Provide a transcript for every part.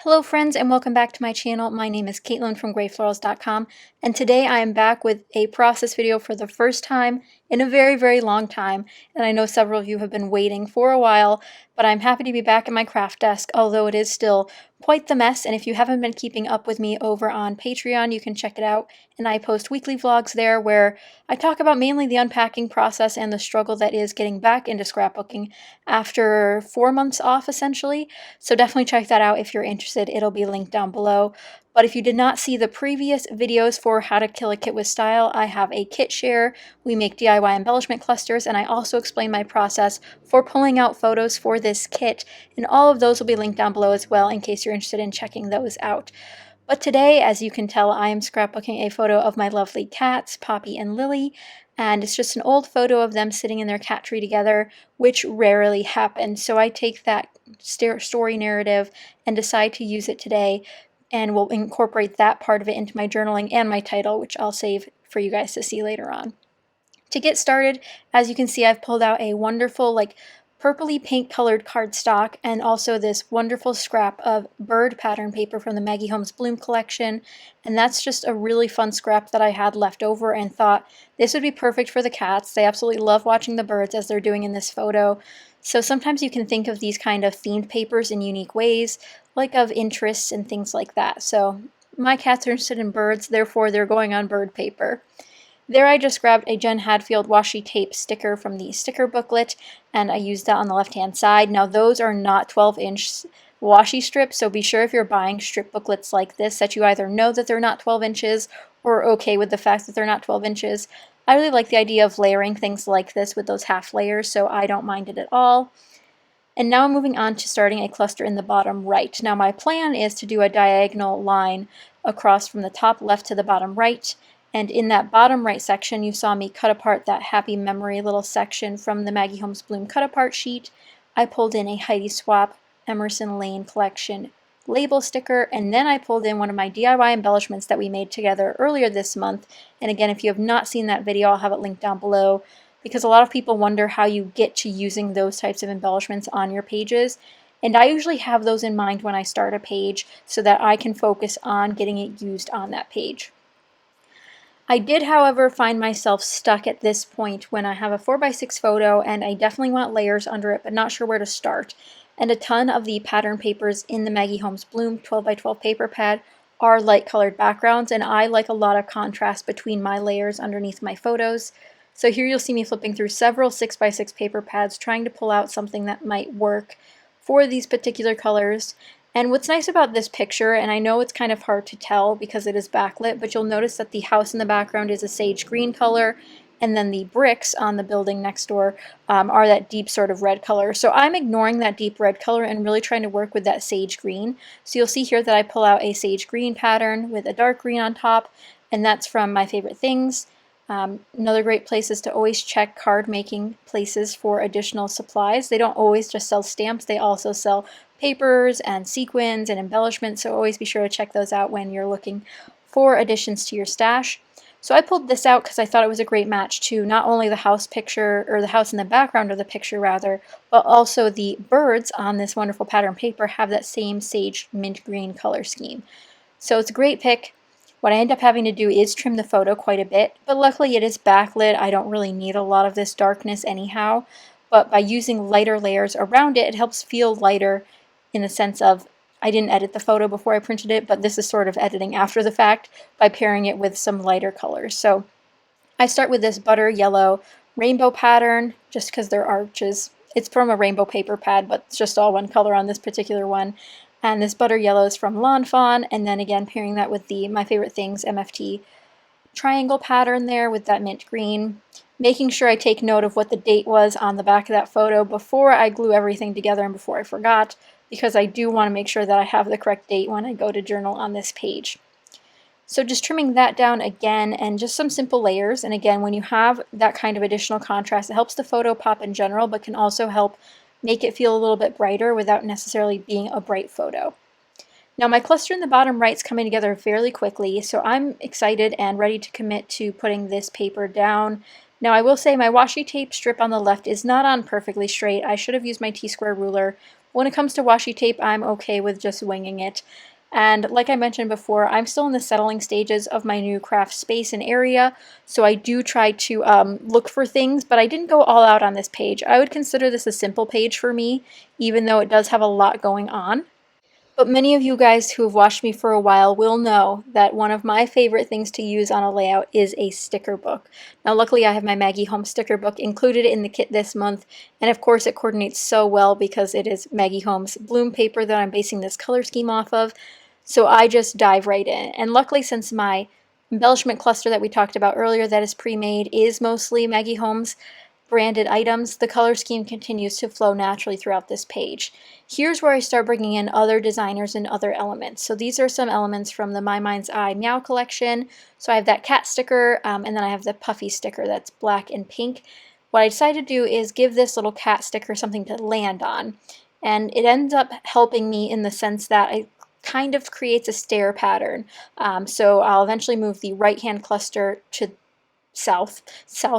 Hello friends and welcome back to my channel. My name is Katelyn from Florals.com, and today I am back with a process video for the first time in a very long time, and I know several of you have been waiting for a while, but I'm happy to be back at my craft desk, although it is still quite the mess. And if you haven't been keeping up with me over on Patreon, you can check it out, and I post weekly vlogs there where I talk about mainly the unpacking process and the struggle that is getting back into scrapbooking after 4 months off essentially. So definitely check that out if you're interested. It'll be linked down below. But if you did not see the previous videos for how to kill a kit with style, I have a kit share. We make DIY embellishment clusters, and I also explain my process for pulling out photos for this kit, and all of those will be linked down below as well in case you're interested in checking those out. But today, as you can tell, I am scrapbooking a photo of my lovely cats, Poppy and Lily, and it's just an old photo of them sitting in their cat tree together, which rarely happens. So I take that story narrative and decide to use it today, and will incorporate that part of it into my journaling and my title, which I'll save for you guys to see later on. To get started, as you can see, I've pulled out a wonderful purpley pink colored cardstock, and also this wonderful scrap of bird pattern paper from the Maggie Holmes Bloom collection. And that's just a really fun scrap that I had left over and thought this would be perfect for the cats. They absolutely love watching the birds as they're doing in this photo. So sometimes you can think of these kind of themed papers in unique ways, like of interests and things like that. So my cats are interested in birds, therefore they're going on bird paper. There I just grabbed a Jen Hadfield washi tape sticker from the sticker booklet, and I used that on the left hand side. Now those are not 12-inch washi strips, so be sure if you're buying strip booklets like this that you either know that they're not 12 inches or okay with the fact that they're not 12 inches. I really like the idea of layering things like this with those half layers, so I don't mind it at all. And now I'm moving on to starting a cluster in the bottom right. Now my plan is to do a diagonal line across from the top left to the bottom right. And in that bottom right section, you saw me cut apart that happy memory little section from the Maggie Holmes Bloom cut apart sheet. I pulled in a Heidi Swap Emerson Lane collection label sticker, and then I pulled in one of my DIY embellishments that we made together earlier this month. And again, if you have not seen that video, I'll have it linked down below, because a lot of people wonder how you get to using those types of embellishments on your pages. And I usually have those in mind when I start a page so that I can focus on getting it used on that page. I did, however, find myself stuck at this point when I have a 4x6 photo and I definitely want layers under it, but not sure where to start. And a ton of the pattern papers in the Maggie Holmes Bloom 12x12 paper pad are light colored backgrounds, and I like a lot of contrast between my layers underneath my photos. So here you'll see me flipping through several 6x6 paper pads trying to pull out something that might work for these particular colors. And what's nice about this picture, and I know it's kind of hard to tell because it is backlit, but you'll notice that the house in the background is a sage green color, and then the bricks on the building next door are that deep sort of red color. So I'm ignoring that deep red color and really trying to work with that sage green. So you'll see here that I pull out a sage green pattern with a dark green on top, and that's from My Favorite Things. Another great place is to always check card making places for additional supplies. They don't always just sell stamps, they also sell papers and sequins and embellishments, so always be sure to check those out when you're looking for additions to your stash. So I pulled this out because I thought it was a great match to not only the house picture, or the house in the background of the picture rather, but also the birds on this wonderful pattern paper have that same sage mint green color scheme. So it's a great pick. What I end up having to do is trim the photo quite a bit, but luckily it is backlit. I don't really need a lot of this darkness anyhow, but by using lighter layers around it, it helps feel lighter in the sense of I didn't edit the photo before I printed it, but this is sort of editing after the fact by pairing it with some lighter colors. So I start with this butter yellow rainbow pattern just because they're arches. It's from a rainbow paper pad, but it's just all one color on this particular one. And this butter yellow is from Lawn Fawn, and then again pairing that with the My Favorite Things MFT triangle pattern there with that mint green. Making sure I take note of what the date was on the back of that photo before I glue everything together and before I forgot, because I do want to make sure that I have the correct date when I go to journal on this page. So just trimming that down again, and just some simple layers. And again, when you have that kind of additional contrast, it helps the photo pop in general, but can also help make it feel a little bit brighter without necessarily being a bright photo. Now my cluster in the bottom right is coming together fairly quickly, so I'm excited and ready to commit to putting this paper down. Now I will say my washi tape strip on the left is not on perfectly straight. I should have used my T-square ruler, When it comes to washi tape, I'm okay with just winging it. And like I mentioned before, I'm still in the settling stages of my new craft space and area, so I do try to look for things, but I didn't go all out on this page. I would consider this a simple page for me, even though it does have a lot going on. But many of you guys who have watched me for a while will know that one of my favorite things to use on a layout is a sticker book. Now luckily I have my Maggie Home sticker book included in the kit this month, and of course it coordinates so well because it is Maggie Home's bloom paper that I'm basing this color scheme off of. So I just dive right in. And luckily, since my embellishment cluster that we talked about earlier that is pre-made is mostly Maggie Home's branded items, the color scheme continues to flow naturally throughout this page. Here's where I start bringing in other designers and other elements. So these are some elements from the My Mind's Eye Meow collection. So I have that cat sticker, and then I have the puffy sticker that's black and pink. What I decided to do is give this little cat sticker something to land on. And it ends up helping me in the sense that it kind of creates a stair pattern. So I'll eventually move the right-hand cluster to south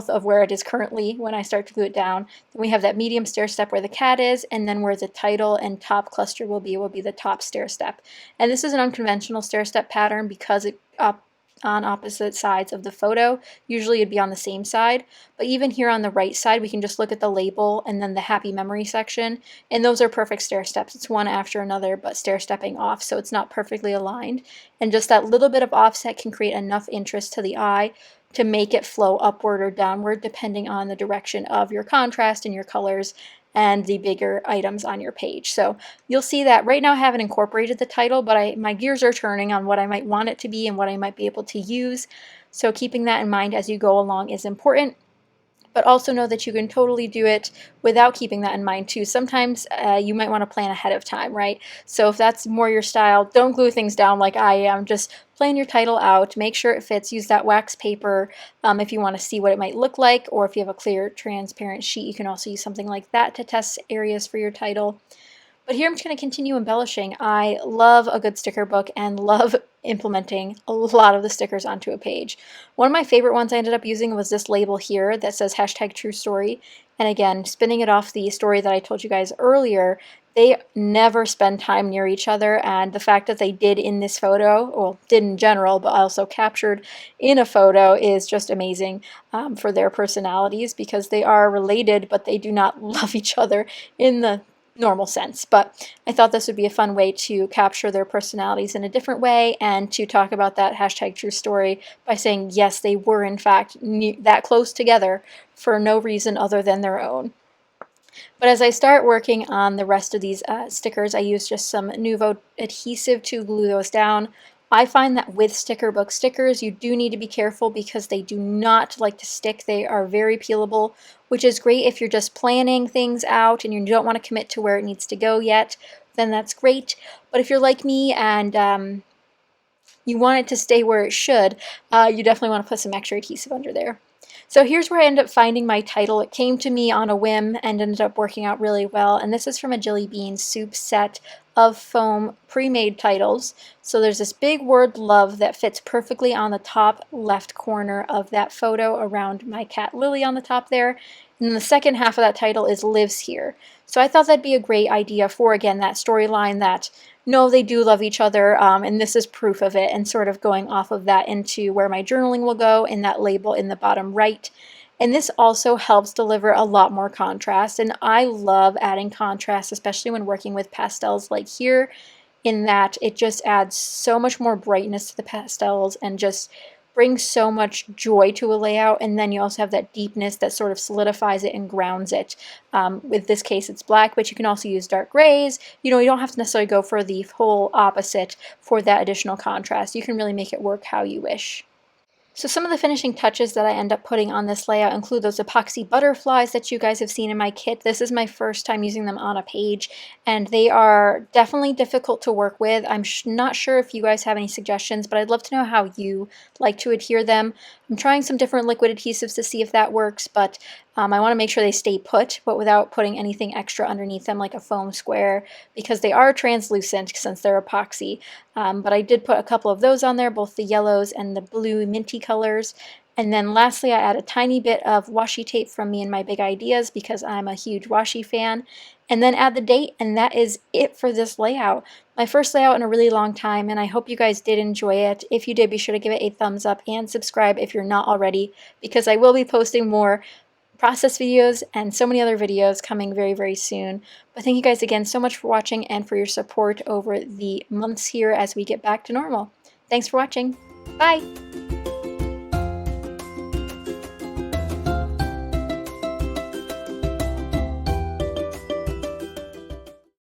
of where it is currently when I start to glue it down. Then we have that medium stair step where the cat is, and then where the title and top cluster will be the top stair step. And this is an unconventional stair step pattern because it on opposite sides of the photo. Usually it'd be on the same side, but even here on the right side we can just look at the label and then the happy memory section, and those are perfect stair steps. It's one after another but stair stepping off, so it's not perfectly aligned, and just that little bit of offset can create enough interest to the eye to make it flow upward or downward depending on the direction of your contrast and your colors and the bigger items on your page. So you'll see that right now I haven't incorporated the title, but my gears are turning on what I might want it to be and what I might be able to use. So keeping that in mind as you go along is important. But also know that you can totally do it without keeping that in mind too. Sometimes you might want to plan ahead of time, right? So if that's more your style, don't glue things down like I am. Just plan your title out, make sure it fits, use that wax paper if you want to see what it might look like, or if you have a clear transparent sheet, you can also use something like that to test areas for your title. But here I'm just going to continue embellishing. I love a good sticker book and love implementing a lot of the stickers onto a page. One of my favorite ones I ended up using was this label here that says #TrueStory. And again, spinning it off the story that I told you guys earlier, they never spend time near each other, and the fact that they did in this photo, well, did in general, but also captured in a photo is just amazing for their personalities, because they are related, but they do not love each other in the normal sense. But I thought this would be a fun way to capture their personalities in a different way and to talk about that #TrueStory by saying yes, they were in fact that close together for no reason other than their own. But as I start working on the rest of these stickers, I use just some Nuvo adhesive to glue those down. I find that with sticker book stickers, you do need to be careful because they do not like to stick. They are very peelable, which is great if you're just planning things out and you don't want to commit to where it needs to go yet, then that's great. But if you're like me and you want it to stay where it should, you definitely want to put some extra adhesive under there. So here's where I ended up finding my title. It came to me on a whim and ended up working out really well. And this is from a Jelly Bean Soup set of foam pre-made titles. So there's this big word love that fits perfectly on the top left corner of that photo around my cat Lily on the top there. And then the second half of that title is lives here. So I thought that'd be a great idea for, again, that storyline that no, they do love each other, and this is proof of it, and sort of going off of that into where my journaling will go in that label in the bottom right. And this also helps deliver a lot more contrast, and I love adding contrast, especially when working with pastels like here, in that it just adds so much more brightness to the pastels and just brings so much joy to a layout. And then you also have that deepness that sort of solidifies it and grounds it. With this case it's black, but you can also use dark grays. You know, you don't have to necessarily go for the whole opposite for that additional contrast. You can really make it work how you wish. So some of the finishing touches that I end up putting on this layout include those epoxy butterflies that you guys have seen in my kit. This is my first time using them on a page, and they are definitely difficult to work with. I'm not sure if you guys have any suggestions, but I'd love to know how you like to adhere them. I'm trying some different liquid adhesives to see if that works, but I want to make sure they stay put, but without putting anything extra underneath them like a foam square, because they are translucent since they're epoxy. But I did put a couple of those on there, both the yellows and the blue minty colors. And then lastly, I add a tiny bit of washi tape from me and my big ideas because I'm a huge washi fan. And then add the date, and that is it for this layout. My first layout in a really long time, and I hope you guys did enjoy it. If you did, be sure to give it a thumbs up and subscribe if you're not already, because I will be posting more process videos and so many other videos coming very, very soon. But thank you guys again so much for watching and for your support over the months here as we get back to normal. Thanks for watching. Bye!